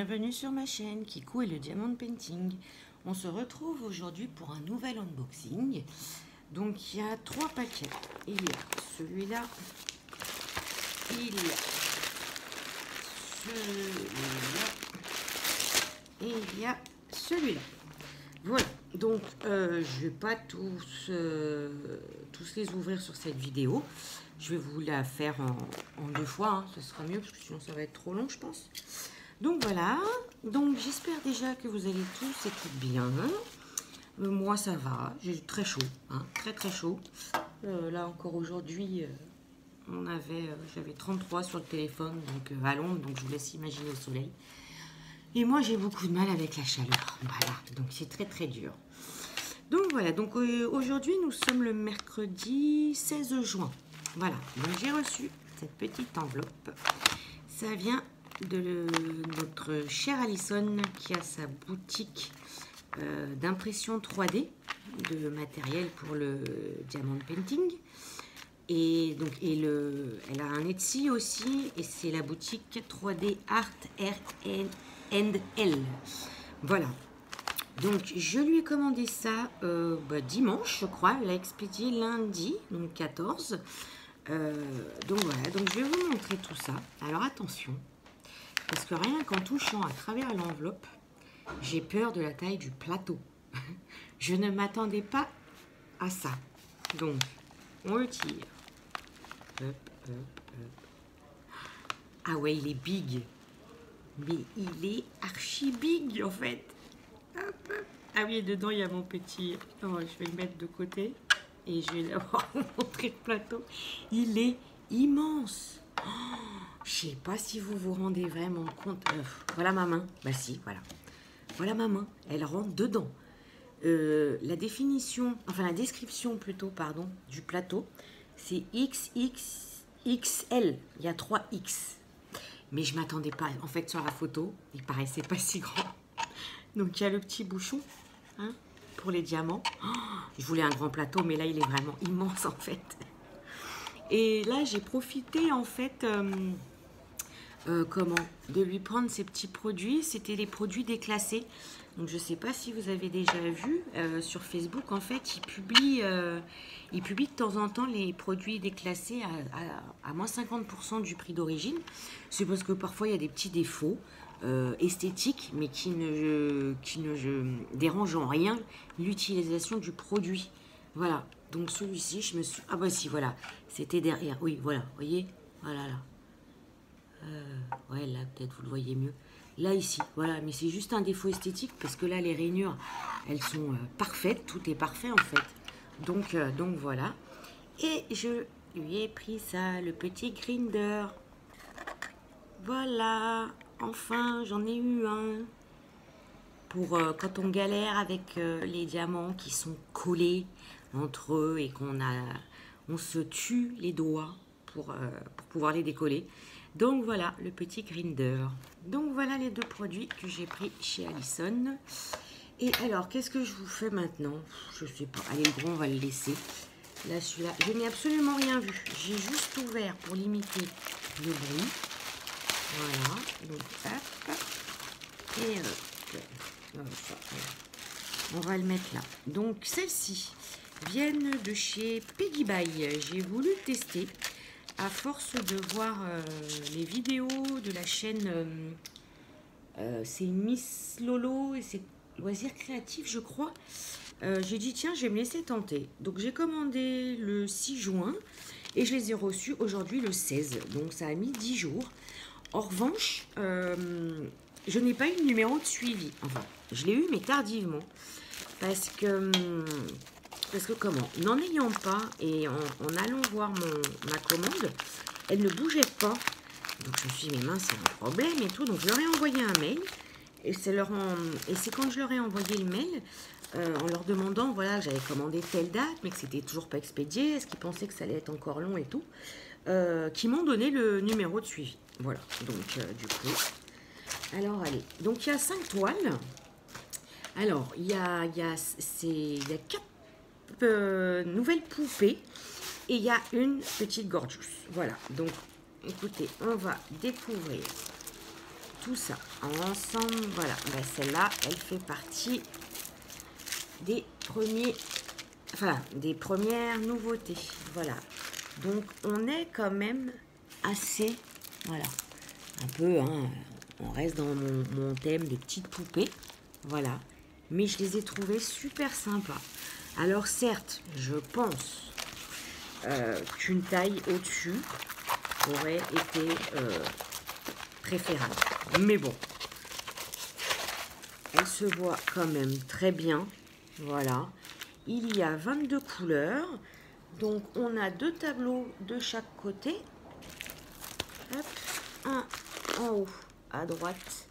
bienvenue sur ma chaîne Kikou et le Diamond Painting. On se retrouve aujourd'hui pour un nouvel unboxing. Donc il y a 3 paquets. Il y a celui-là, il y a celui-là et il y a celui-là. Voilà, donc je vais pas tous les ouvrir sur cette vidéo. Je vais vous la faire en 2 fois, hein. Ce sera mieux parce que sinon ça va être trop long, je pense. Donc voilà, donc j'espère déjà que vous allez tous être bien. Moi ça va, j'ai très chaud, hein, très chaud. Là encore aujourd'hui, j'avais 33 sur le téléphone, donc à l'ombre, donc je vous laisse imaginer au soleil. Et moi j'ai beaucoup de mal avec la chaleur, voilà, donc c'est très dur. Donc voilà, donc aujourd'hui nous sommes le mercredi 16 juin. Voilà, donc j'ai reçu cette petite enveloppe. Ça vient de notre chère Alison qui a sa boutique d'impression 3D de matériel pour le diamond painting. Et donc elle a un Etsy aussi et c'est la boutique 3D Art R&L. Voilà. Donc je lui ai commandé ça dimanche, je crois. Elle l'a expédié lundi, donc 14. Donc voilà, donc je vais vous montrer tout ça. Alors attention, parce que rien qu'en touchant à travers l'enveloppe, j'ai peur de la taille du plateau. Je ne m'attendais pas à ça. Donc, on le tire. Hop. Ah ouais, il est big. Mais il est archi big en fait. Hop. Ah oui, et dedans il y a mon petit... Oh, je vais le mettre de côté. Et je vais avoir montré le plateau. Il est immense. Oh, je sais pas si vous vous rendez vraiment compte. Voilà ma main. Bah si, voilà. Voilà ma main. Elle rentre dedans. La description plutôt, pardon, du plateau, c'est XXXL. Il y a 3 X. Mais je m'attendais pas. En fait, sur la photo, il paraissait pas si grand. Donc il y a le petit bouchon, hein, pour les diamants. Oh, je voulais un grand plateau, mais là il est vraiment immense en fait. Et là j'ai profité en fait, de lui prendre ces petits produits. C'était les produits déclassés. Donc je sais pas si vous avez déjà vu sur Facebook. En fait, il publie de temps en temps les produits déclassés à moins 50% du prix d'origine. C'est parce que parfois il y a des petits défauts esthétiques, mais qui ne dérangent en rien l'utilisation du produit. Voilà. Donc celui-ci, je me suis... Ah bah si, voilà. C'était derrière. Oui, voilà. Vous voyez? Voilà, là. Ouais, là, peut-être vous le voyez mieux. Là, ici, voilà. Mais c'est juste un défaut esthétique parce que là, les rainures, elles sont parfaites. Tout est parfait, en fait. Donc voilà. Et je lui ai pris ça, le petit grinder. Voilà. Enfin, j'en ai eu un. Pour quand on galère avec les diamants qui sont collés entre eux et on se tue les doigts pour pouvoir les décoller. Donc voilà le petit grinder. Donc voilà les 2 produits que j'ai pris chez Alison. Et alors qu'est-ce que je vous fais maintenant? Je sais pas. Allez, le gros on va le laisser. Là celui-là, je n'ai absolument rien vu. J'ai juste ouvert pour limiter le bruit. Voilà. Donc hop. Et on va le mettre là. Donc celles-ci viennent de chez Peggy Buy. J'ai voulu tester à force de voir les vidéos de la chaîne c'est Miss Lolo et c'est Loisirs Créatifs, je crois. J'ai dit tiens, je vais me laisser tenter. Donc j'ai commandé le 6 juin et je les ai reçus aujourd'hui le 16. Donc ça a mis 10 jours. En revanche, je n'ai pas eu de numéro de suivi. Enfin, je l'ai eu, mais tardivement. Parce que comment? N'en ayant pas et en allant voir ma commande, elle ne bougeait pas. Donc je me suis dit, mais mince, c'est un problème et tout. Donc je leur ai envoyé un mail. Et c'est quand je leur ai envoyé le mail, en leur demandant, voilà, que j'avais commandé telle date, mais que c'était toujours pas expédié, est-ce qu'ils pensaient que ça allait être encore long et tout, qui m'ont donné le numéro de suivi. Voilà, donc du coup... Alors, allez. Donc, il y a 5 toiles. Alors, il y a 4 nouvelles poupées. Et il y a une petite gorgeous. Voilà. Donc, écoutez, on va découvrir tout ça ensemble. Voilà, ben, celle-là, elle fait partie des des premières nouveautés. Voilà, donc on est quand même assez, voilà, un peu, hein, on reste dans mon thème de petites poupées, voilà, mais je les ai trouvées super sympas. Alors certes, je pense qu'une taille au-dessus aurait été préférable, mais bon, elle se voit quand même très bien. Voilà, il y a 22 couleurs, donc on a 2 tableaux de chaque côté. Hop, un en haut à droite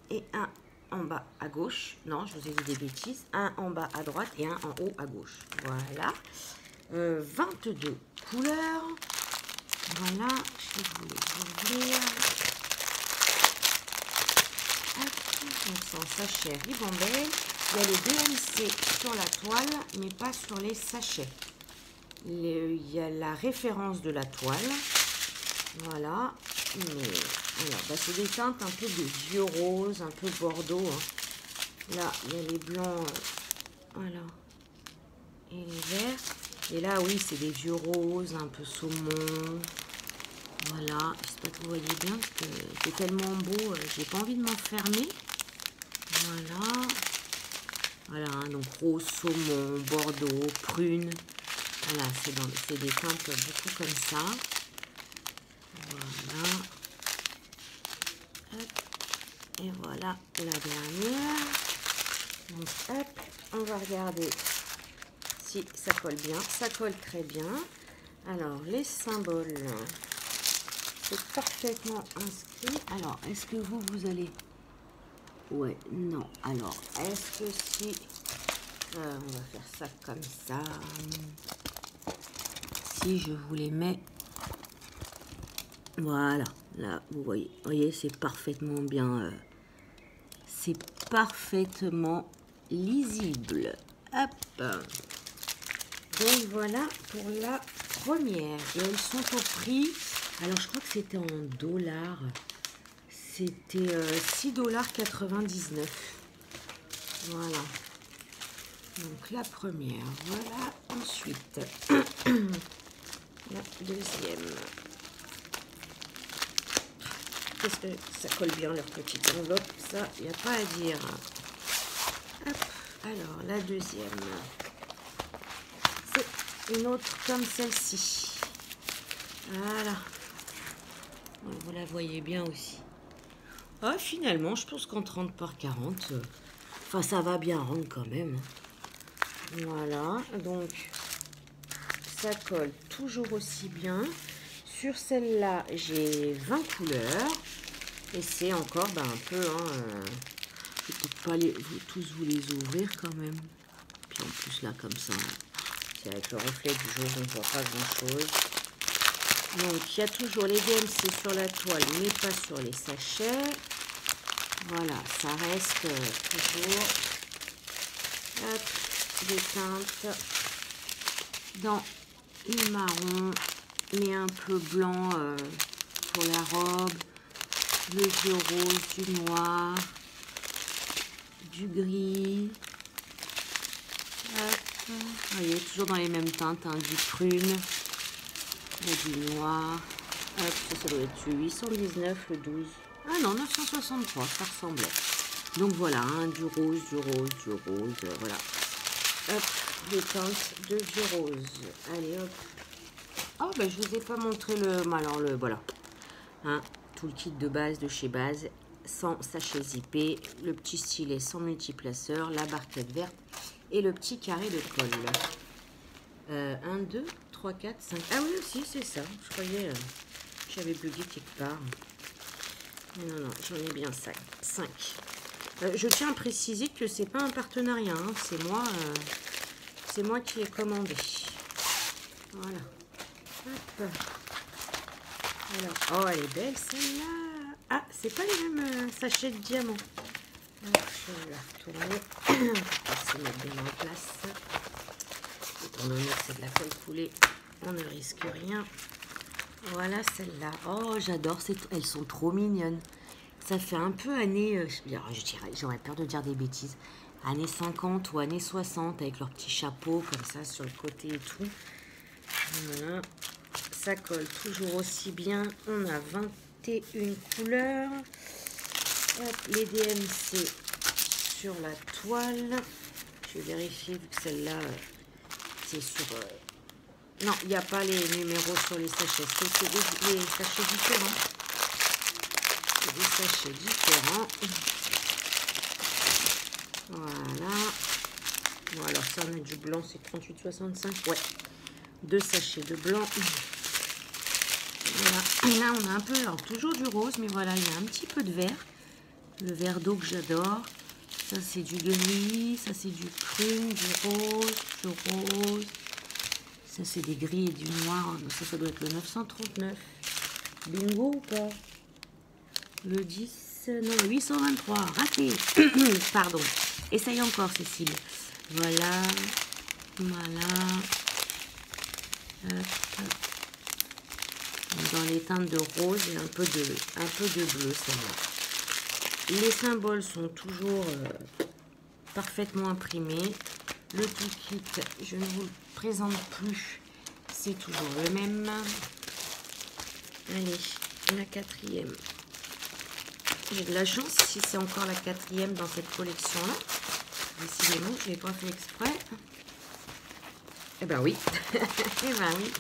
et un en bas à gauche. Non, je vous ai dit des bêtises. Un en bas à droite et un en haut à gauche. Voilà. 22 couleurs. Voilà, je vais vous les ouvrir. Donc c'est en sachet ribambelle. Il y a le DMC sur la toile, mais pas sur les sachets. Il y a la référence de la toile. Voilà. Mais voilà, bah c'est des teintes un peu de vieux rose, un peu bordeaux. Hein. Là, il y a les blancs. Voilà. Et les verts. Et là, oui, c'est des vieux roses, un peu saumon. Voilà. J'espère que vous voyez bien, parce que c'est tellement beau. J'ai pas envie de m'enfermer. Voilà. Voilà, hein, donc rose, saumon, bordeaux, prune. Voilà, c'est des teintes beaucoup comme ça. Voilà. Hop. Et voilà la dernière. Donc hop, on va regarder si ça colle bien. Ça colle très bien. Alors, les symboles, c'est parfaitement inscrit. Alors, est-ce que vous allez... Ouais, non. Alors, est-ce que si... on va faire ça comme ça. Si je vous les mets... Voilà. Là, vous voyez, c'est parfaitement bien... c'est parfaitement lisible. Hop. Donc, voilà pour la première. Et elles sont au prix... Alors, je crois que c'était en dollars. C'était 6,99 $. Voilà. Donc la première. Voilà. Ensuite, la deuxième. Qu'est-ce que ça colle bien leur petite enveloppe. Ça, il n'y a pas à dire. Hop. Alors, la deuxième. C'est une autre comme celle-ci. Voilà. Vous la voyez bien aussi. Ah, finalement, je pense qu'en 30 par 40, enfin, ça va bien rendre quand même. Voilà, donc, ça colle toujours aussi bien. Sur celle-là, j'ai 20 couleurs. Et c'est encore un peu, je ne peux pas tous vous les ouvrir quand même. Puis en plus, là, comme ça, c'est avec le reflet du jour, on ne voit pas grand-chose. Donc, il y a toujours les DMC sur la toile, mais pas sur les sachets. Voilà, ça reste toujours hop, des teintes dans le marron, mais un peu blanc pour la robe, le vieux rose, du noir, du gris. Hop. Vous voyez, toujours dans les mêmes teintes, hein, du prune. Il y a du noir. Hop, ça doit être 819, le 12. Ah non, 963, ça ressemblait. Donc voilà, hein, du rose, voilà. Hop, des teintes de vieux rose. Allez, hop. Oh, ben je vous ai pas montré alors voilà. Hein, tout le kit de base de chez Base, sans sachet zippé, le petit stylet sans multiplaceur, la barquette verte et le petit carré de colle. 1, 2, 3, 4, 5. Ah oui, aussi, c'est ça. Je croyais j'avais bugué quelque part. Non, j'en ai bien 5. Je tiens à préciser que c'est pas un partenariat. Hein, c'est moi qui ai commandé. Voilà. Hop. Alors, oh, elle est belle celle-là. Ah, c'est pas les mêmes sachets de diamants. Alors, je vais la retourner. On va se mettre bien en place. Étant donné que c'est de la colle coulée, on ne risque rien. Voilà celle-là. Oh, j'adore. Elles sont trop mignonnes. Ça fait un peu années, j'aurais peur de dire des bêtises, années 50 ou années 60 avec leurs petits chapeaux comme ça sur le côté et tout. Voilà. Ça colle toujours aussi bien. On a 21 couleurs. Hop, les DMC sur la toile. Je vais vérifier vu que celle-là, c'est sur... Non, il n'y a pas les numéros sur les sachets. C'est des sachets différents. C'est des sachets différents. Voilà. Bon, alors ça, on a du blanc, c'est 38,65. Ouais. 2 sachets de blanc. Voilà. Et là, on a un peu, alors toujours du rose, mais voilà, il y a un petit peu de vert. Le vert d'eau que j'adore. Ça, c'est du gris. Ça, c'est du prune, du rose, Ça, c'est des gris et du noir. Donc ça doit être le 939. Bingo ou pas? Le 10, non, le 823. Raté. Pardon. Essaye encore, Cécile. Voilà. Voilà. Hop. Dans les teintes de rose et un peu de bleu, celle-là. Les symboles sont toujours parfaitement imprimés. Le tout kit, je ne vous le présente plus. C'est toujours le même. Allez, la quatrième. J'ai de la chance si c'est encore la quatrième dans cette collection-là. Décidément, je ne l'ai pas fait exprès. Eh ben oui. Eh ben oui.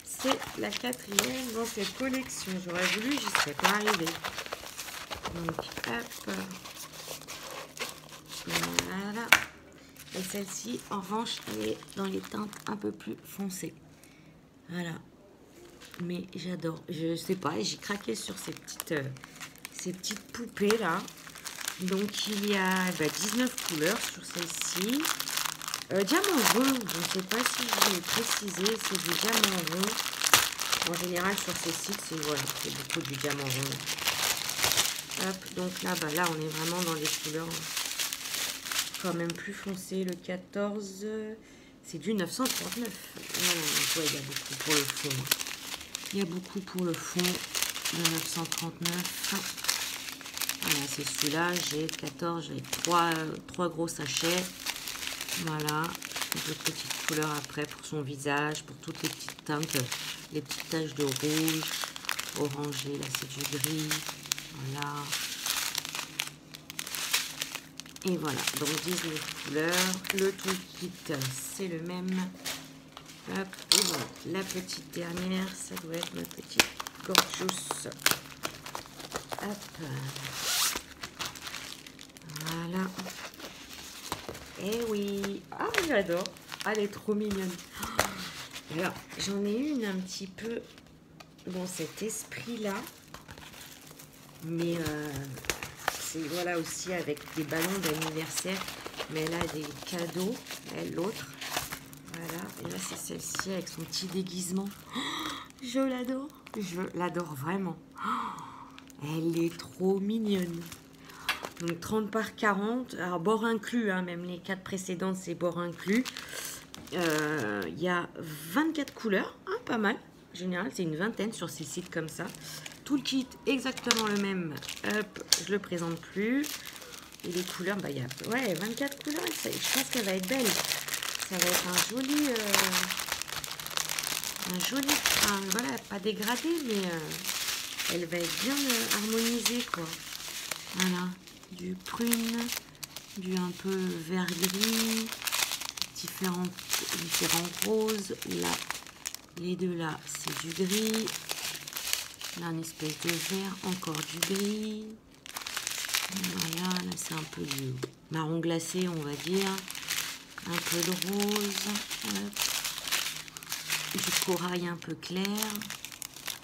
C'est la quatrième dans cette collection. J'aurais voulu, j'y serais pas arrivée. Donc, hop. Voilà. Et celle-ci, en revanche, elle est dans les teintes un peu plus foncées. Voilà. Mais j'adore. Je sais pas, j'ai craqué sur ces petites poupées-là. Donc, il y a 19 couleurs sur celle-ci. Diamant rond, je ne sais pas si je l'ai précisé, c'est du diamant rond. En général, sur ces sites, c'est voilà, beaucoup du diamant rond. Hop, donc là, là, on est vraiment dans des couleurs quand même plus foncées. Le 14, c'est du 939. Voilà, donc ouais, il y a beaucoup pour le fond. Il y a beaucoup pour le fond, le 939. Voilà, c'est celui-là, j'ai 14, j'ai 3 gros sachets. Voilà, de petites couleurs après pour son visage, pour toutes les petites teintes, les petites taches de rouge, orangé, là c'est du gris, voilà. Et voilà, donc 19 couleurs, le tout kit c'est le même. Hop, et voilà, la petite dernière, ça doit être ma petite Gorgeous. Hop, voilà. Eh oui, ah j'adore, ah, elle est trop mignonne. Alors j'en ai une un petit peu dans cet esprit là, mais c'est voilà aussi avec des ballons d'anniversaire, mais elle a des cadeaux, elle l'autre, voilà, et là c'est celle-ci avec son petit déguisement. Je l'adore vraiment, elle est trop mignonne. Donc 30 par 40, alors bord inclus, hein, même les 4 précédentes c'est bord inclus. Il y a 24 couleurs, hein, pas mal. En général c'est une vingtaine sur ces sites comme ça. Tout le kit exactement le même, hop, je le présente plus. Et les couleurs, il y a ouais, 24 couleurs, je pense qu'elle va être belle. Ça va être un joli, voilà, pas dégradé, mais elle va être bien harmonisée quoi. Voilà. Du prune, du un peu vert gris, différents roses. Là, les deux là, c'est du gris. Là, une espèce de vert, encore du gris. Voilà, là c'est un peu du marron glacé, on va dire. Un peu de rose. Hop. Du corail un peu clair.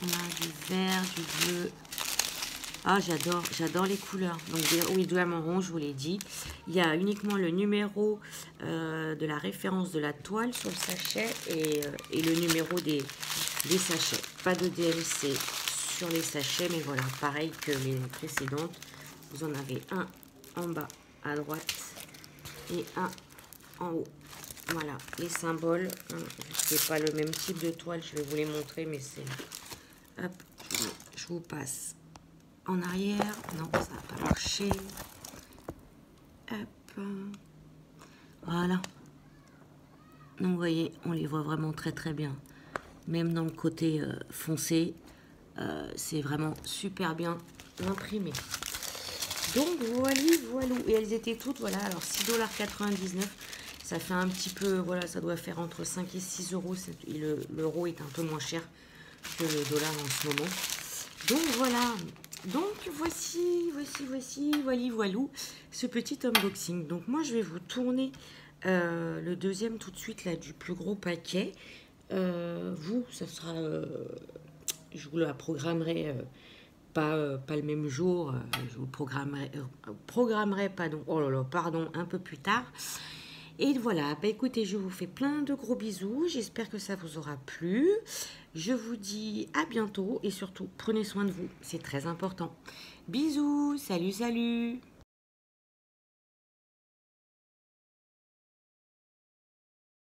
On a du vert, du bleu. Ah, j'adore les couleurs. Donc, oui, diamant rond, je vous l'ai dit. Il y a uniquement le numéro de la référence de la toile sur le sachet et le numéro des sachets. Pas de DMC sur les sachets, mais voilà, pareil que les précédentes. Vous en avez un en bas à droite et un en haut. Voilà, les symboles. C'est pas le même type de toile, je vais vous les montrer, mais c'est... Hop, je vous passe. en arrière. Non, ça n'a pas marché. Hop. Voilà. Donc vous voyez, on les voit vraiment très très bien. Même dans le côté foncé, c'est vraiment super bien imprimé. Donc voilà, voilà. Et elles étaient toutes, voilà, alors 6,99 $. Ça fait un petit peu, voilà, ça doit faire entre 5 et 6 euros. L'euro est un peu moins cher que le dollar en ce moment. Donc voilà. Donc voici, voilou, ce petit unboxing. Donc moi je vais vous tourner le deuxième tout de suite là du plus gros paquet. Vous, ça sera, je vous la programmerai pas le même jour. Je vous programmerai pardon, oh là là, pardon, un peu plus tard. Et voilà, bah écoutez, je vous fais plein de gros bisous. J'espère que ça vous aura plu. Je vous dis à bientôt et surtout, prenez soin de vous. C'est très important. Bisous, salut, salut.